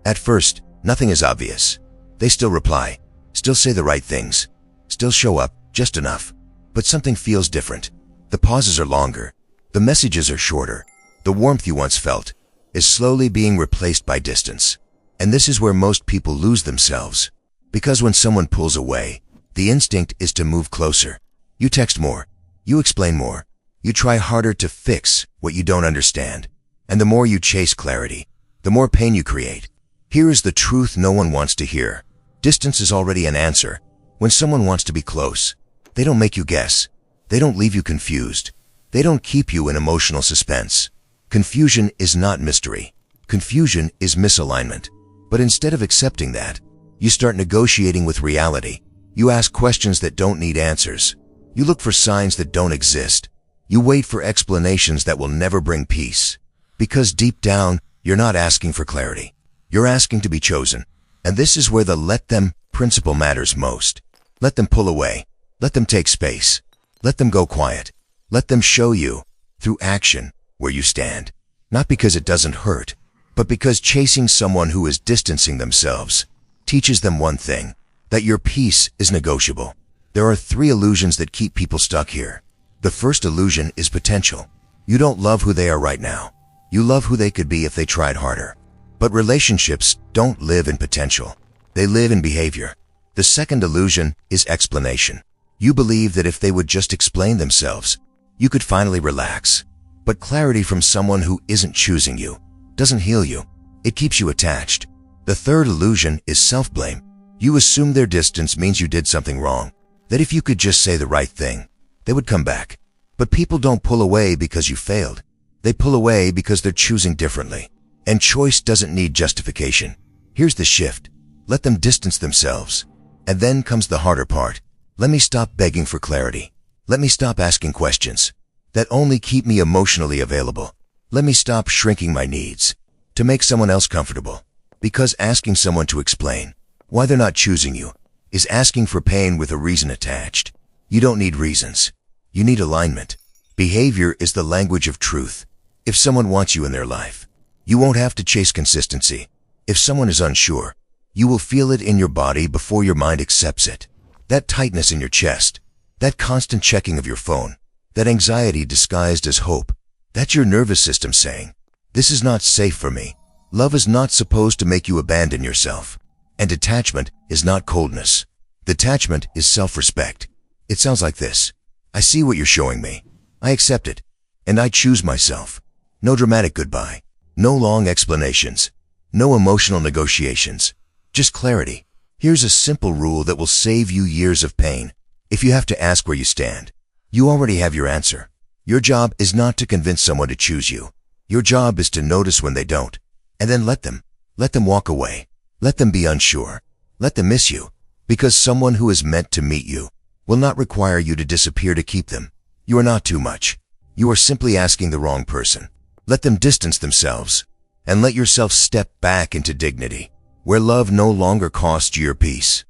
At first, nothing is obvious. They still reply, still say the right things, still show up just enough. But something feels different. The pauses are longer. The messages are shorter. The warmth you once felt is slowly being replaced by distance. And this is where most people lose themselves. Because when someone pulls away, the instinct is to move closer. You text more. You explain more. You try harder to fix what you don't understand. And the more you chase clarity, the more pain you create. Here is the truth no one wants to hear. Distance is already an answer. When someone wants to be close, they don't make you guess. They don't leave you confused. They don't keep you in emotional suspense. Confusion is not mystery. Confusion is misalignment. But instead of accepting that, you start negotiating with reality. You ask questions that don't need answers. You look for signs that don't exist. You wait for explanations that will never bring peace. Because deep down, you're not asking for clarity. You're asking to be chosen. And this is where the let them principle matters most. Let them pull away. Let them take space. Let them go quiet. Let them show you, through action, where you stand. Not because it doesn't hurt, but because chasing someone who is distancing themselves teaches them one thing, that your peace is negotiable. There are 3 illusions that keep people stuck here. The first illusion is potential. You don't love who they are right now. You love who they could be if they tried harder. But relationships don't live in potential. They live in behavior. The second illusion is explanation. You believe that if they would just explain themselves, you could finally relax. But clarity from someone who isn't choosing you doesn't heal you. It keeps you attached. The third illusion is self-blame. You assume their distance means you did something wrong, that if you could just say the right thing, they would come back. But people don't pull away because you failed. They pull away because they're choosing differently. And choice doesn't need justification. Here's the shift. Let them distance themselves. And then comes the harder part. Let me stop begging for clarity. Let me stop asking questions that only keep me emotionally available. Let me stop shrinking my needs to make someone else comfortable. Because asking someone to explain why they're not choosing you is asking for pain with a reason attached. You don't need reasons. You need alignment. Behavior is the language of truth. If someone wants you in their life, you won't have to chase consistency. If someone is unsure, you will feel it in your body before your mind accepts it. That tightness in your chest, that constant checking of your phone, that anxiety disguised as hope, that's your nervous system saying, this is not safe for me. Love is not supposed to make you abandon yourself. And detachment is not coldness. Detachment is self-respect. It sounds like this. I see what you're showing me. I accept it. And I choose myself. No dramatic goodbye. No long explanations. No emotional negotiations. Just clarity. Here's a simple rule that will save you years of pain. If you have to ask where you stand, you already have your answer. Your job is not to convince someone to choose you. Your job is to notice when they don't. And then let them walk away. Let them be unsure. Let them miss you. Because someone who is meant to meet you will not require you to disappear to keep them. You are not too much. You are simply asking the wrong person. Let them distance themselves. And let yourself step back into dignity, where love no longer costs you your peace.